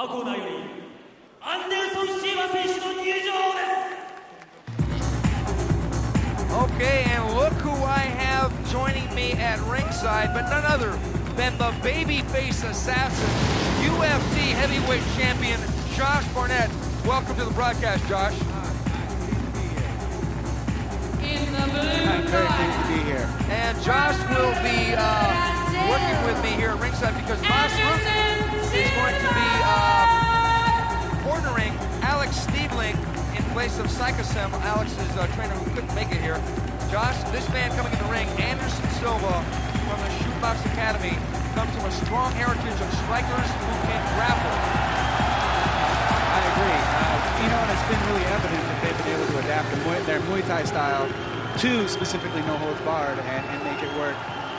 赤コーナーよりアンデルソン・シーバ選手の入場です。 Okay, and look who I have joining me at ringside, but none other than the babyface assassin, UFC Heavyweight Champion, Josh Barnett. Welcome to the broadcast, Josh. I'm very pleased to be here. And Josh will be working with me here at ringside because Masrud is going to be cornering Alex Stiebling in place of Psychosem, Alex's trainer who couldn't make it here. Josh, this man coming in the ring, Anderson Silva from the Shootbox Academy, comes from a strong heritage of strikers who can grapple. I agree. You know, and it's been really evident that they've been able to adapt their Muay Thai style to specifically no holds barred and make it work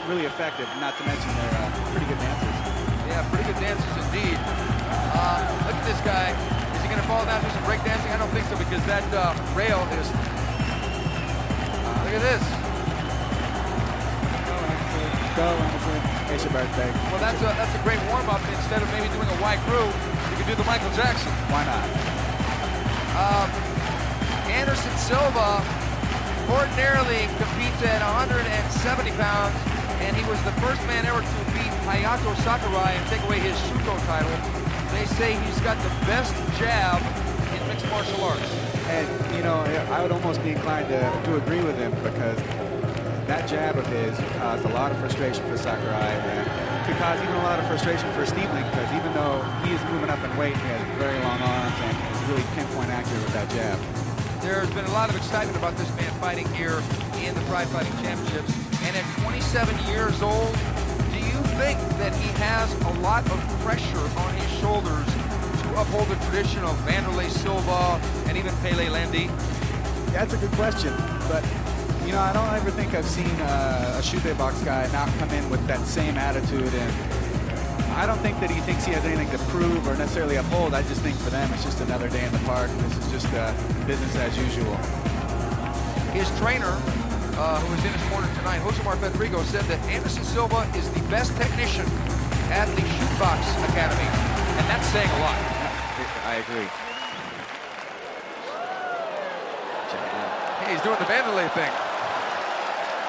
really effective, not to mention they're pretty good dancers. Yeah, pretty good dancers indeed. Look at this guy. Is he going to fall down and do some break dancing? I don't think so because that rail is... look at this. Go, Anderson. It's your birthday. Well, that's a great warm-up. Instead of maybe doing a white crew, you could do the Michael Jackson. Why not? Anderson Silva ordinarily competes at 170 pounds, and he was the first man ever to beat Hayato Sakurai and take away his Shuto title. They say he's got the best jab in mixed martial arts. And, you know, I would almost be inclined to agree with him because that jab of his caused a lot of frustration for Sakurai and could cause even a lot of frustration for Stiebling because even though he is moving up in weight, he has very long arms and is really pinpoint accurate with that jab. There's been a lot of excitement about this man fighting here in the Pride Fighting Championships. And at 27 years old, do you think that he has a lot of pressure on his shoulders to uphold the tradition of Vanderlei Silva and even Pele Landi? That's a good question, but you know, I don't ever think I've seen a Shute box guy not come in with that same attitude, and I don't think that he thinks he has anything to prove or necessarily uphold. I just think for them it's just another day in the park. This is just business as usual. His trainer, who was in his corner tonight, Josemar Federico, said that Anderson Silva is the best technician at the Shootbox Academy, and that's saying a lot. I agree. Hey, he's doing the Vanderlei thing.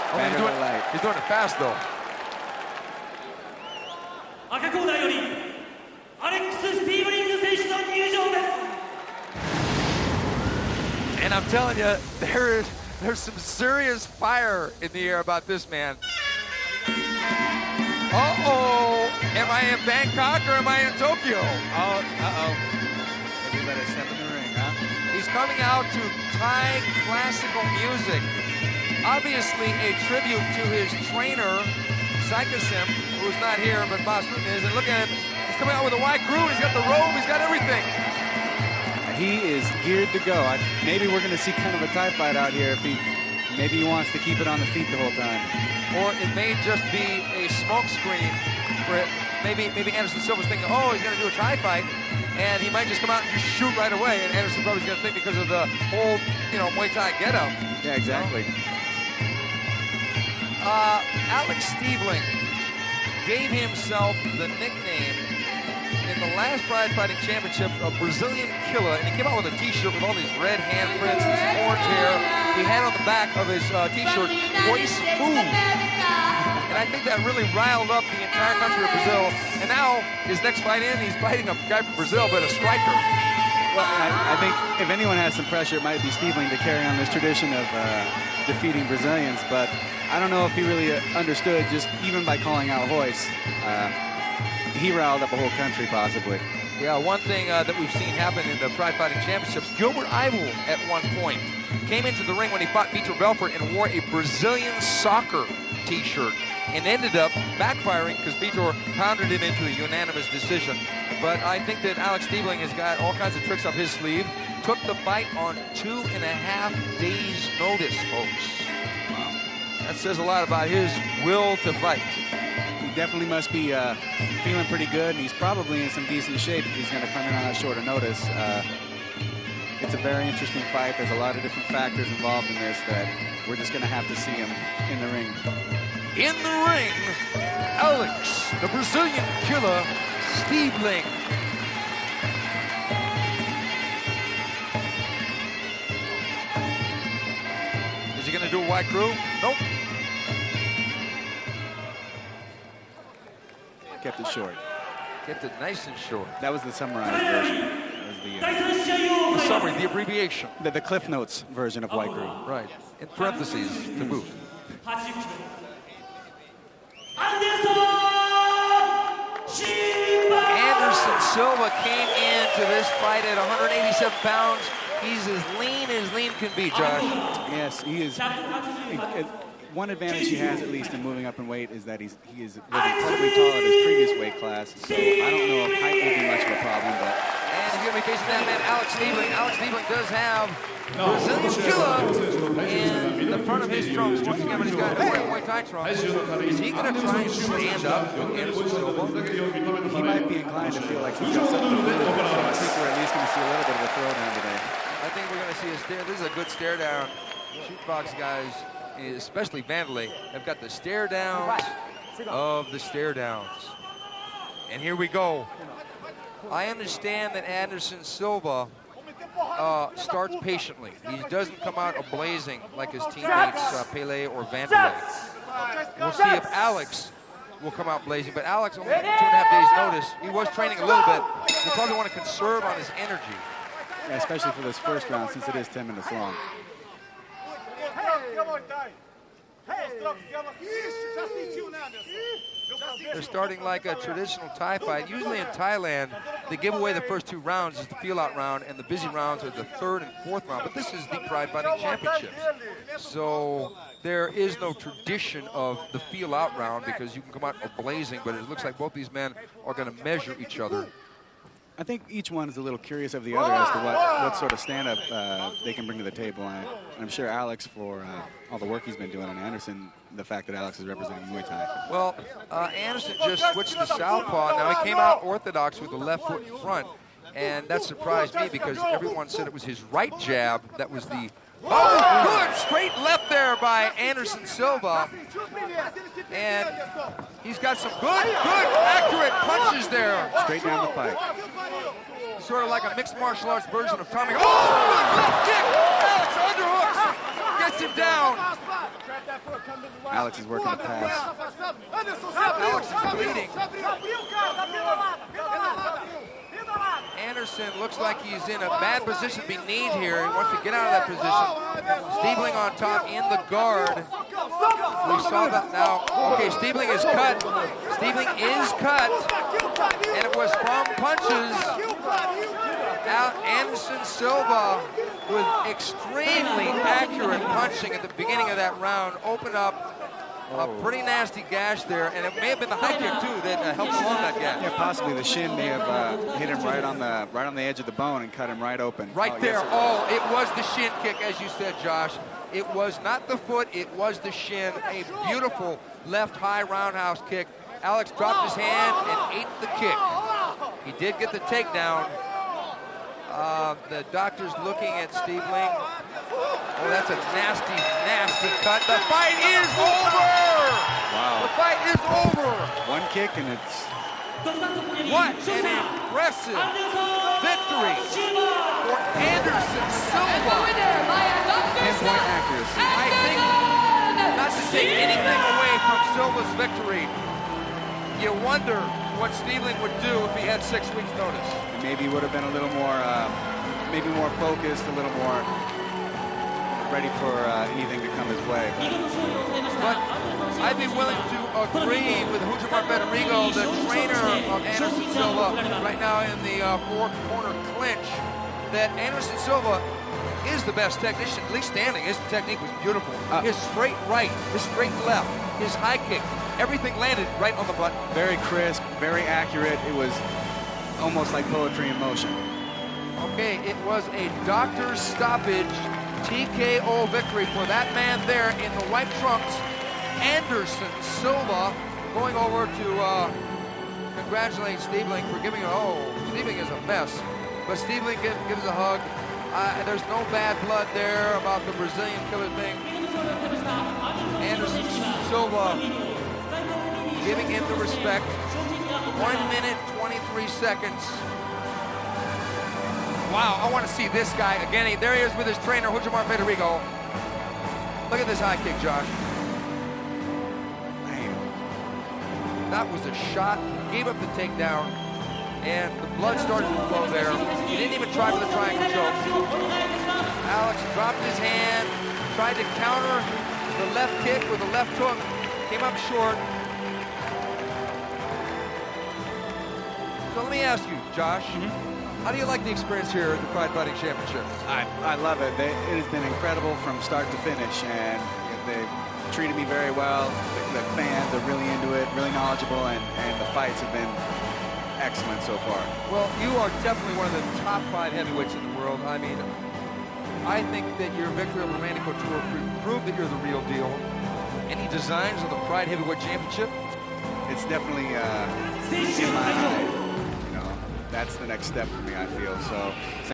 He's doing it fast, though. 赤コーナーよりアレックス・スティーブリング選手の入場です。 And I'm telling you, there's some serious fire in the air about this man. Uh-oh! Am I in Bangkok or am I in Tokyo? Oh, uh-oh. Maybe better step in the ring, huh? He's coming out to Thai classical music. Obviously a tribute to his trainer, Psychosem, who's not here, but Masrud is. And look at him. He's coming out with a white crew. He's got the robe. He's got everything. He is geared to go. Maybe we're going to see kind of a Thai fight out here if maybe he wants to keep it on the feet the whole time. Or it may just be a smoke screen where maybe Anderson Silva's thinking, oh, he's going to do a Thai fight, and he might just come out and just shoot right away, and Anderson probably going to think because of the whole, you know, Muay Thai get-up. Yeah, exactly. You know? Alex Stiebling gave himself the nickname in the last Pride Fighting Championship of Brazilian Killer, and he came out with a t-shirt with all these red handprints, this orange hair. He had on the back of his t-shirt, "Voice Move." And I think that really riled up the entire country of Brazil. And now, his next fight in, he's fighting a guy from Brazil, but a striker. Well, I think if anyone has some pressure, it might be Stiebling to carry on this tradition of defeating Brazilians, but I don't know if he really understood just even by calling out Royce. He riled up a whole country, possibly. Yeah, one thing that we've seen happen in the Pride Fighting Championships, Gilbert Ivel at one point came into the ring when he fought Vitor Belfort and wore a Brazilian soccer t-shirt and ended up backfiring because Vitor pounded him into a unanimous decision. But I think that Alex Stiebling has got all kinds of tricks up his sleeve. Took the fight on 2.5 days' notice, folks. Wow. That says a lot about his will to fight. He definitely must be feeling pretty good, and he's probably in some decent shape if he's going to come in on that shorter notice. It's a very interesting fight. There's a lot of different factors involved in this that we're just going to have to see him in the ring. In the ring, Alex, the Brazilian Killer, Stiebling. he going to do a wide crew? Nope. Kept it short. Kept it nice and short. That was the summarized version. That was The summary, the abbreviation. the Cliff Notes version of White Crew. Right. In parentheses, to boot. Anderson Silva came into this fight at 187 pounds. He's as lean can be, Josh. Yes, he is. One advantage he has, at least in moving up in weight, is that he is incredibly tall at his previous weight class. So I don't know if height will be much of a problem, but. And he's going to be facing that man, Alex Stiebling. Alex Stiebling does have Brazilian Jiu-Jitsu in the front of his trunks. Once again, he's got Muay Thai trunks. Is he going to try and stand up against Silva? He might be inclined to feel like he's got something to lose. So I think we're at least going to see a little bit of a throwdown today. I think we're going to see a stare. This is a good stare down. Shootbox guys, especially Vandalay, have got the stare downs of the stare downs. And here we go. I understand that Anderson Silva starts patiently. He doesn't come out blazing like his teammates Pele or Vandalay. We'll see if Alex will come out blazing, but Alex only 2.5 days notice. He was training a little bit. He'll probably want to conserve on his energy. Yeah, especially for this first round, since it is 10 minutes long. They're starting like a traditional Thai fight. Usually in Thailand, they give away the first 2 rounds as the feel-out round, and the busy rounds are the 3rd and 4th round. But this is the Pride Fighting Championships. So there is no tradition of the feel-out round because you can come out blazing, but it looks like both these men are going to measure each other. I think each one is a little curious of the other as to what sort of stand-up they can bring to the table. And I'm sure Alex, for all the work he's been doing, and Anderson, the fact that Alex is representing Muay Thai. Well, Anderson just switched to southpaw. Now he came out orthodox with the left foot in front, and that surprised me because everyone said it was his right jab that was the... Oh, good straight left there by Anderson Silva. And he's got some good, accurate punches there. Straight down the pipe. Sort of like a mixed martial arts version of Tommy. Oh, good left kick. Alex underhooks. Gets him down. Alex is working the pass. Alex is bleeding. Anderson looks like he's in a bad position to be kneed here. He wants to get out of that position. Stiebling on top in the guard. We saw that now. Okay, Stiebling is cut. Stiebling is cut. And it was from punches. Anderson Silva with extremely accurate punching at the beginning of that round opened up a pretty nasty gash there, and it may have been the high kick too that helped along that gash. Yeah, possibly the shin may have hit him right on the edge of the bone and cut him right open. Right there. Yes, it was the shin kick, as you said, Josh. It was not the foot, it was the shin. A beautiful left high roundhouse kick. Alex dropped his hand and ate the kick. He did get the takedown. The doctor's looking at Stiebling. Oh, that's a nasty, nasty cut. The fight is over! Wow. The fight is over! One kick and it's... What an impressive victory for Anderson Silva. Pinpoint accuracy. I think, not to take anything away from Silva's victory, you wonder what Stiebling would do if he had 6 weeks' notice. Maybe he would have been a little more, maybe more focused, a little more ready for anything to come his way. But I'd be willing to agree with Hujimar Federico, the trainer of Anderson Silva, right now in the 4-corner clinch, that Anderson Silva is the best technician, at least standing. His technique was beautiful. His straight right, his straight left, his high kick, everything landed right on the button. Very crisp, very accurate. It was almost like poetry in motion. Okay, it was a doctor's stoppage TKO victory for that man there in the white trunks. Anderson Silva going over to congratulate Stiebling for giving Stiebling is a mess, but Stiebling gives a hug. There's no bad blood there about the Brazilian killer thing. Anderson Silva giving him the respect. 1 minute, 23 seconds. Wow, I want to see this guy again. There he is with his trainer, Hujimar Federico. Look at this high kick, Josh. Man. That was a shot. Gave up the takedown, and the blood started to flow there. He didn't even try for the triangle choke. Alex dropped his hand, tried to counter the left kick with a left hook, came up short. So let me ask you, Josh, how do you like the experience here at the Pride Fighting Championships? I love it. It has been incredible from start to finish, and they've treated me very well. The fans are really into it, really knowledgeable, and the fights have been excellent so far. Well, you are definitely one of the top 5 heavyweights in the world. I mean, I think that your victory over Randy Couture proved that you're the real deal. Any designs on the Pride Heavyweight Championship? It's definitely in my, that's the next step for me, I feel. So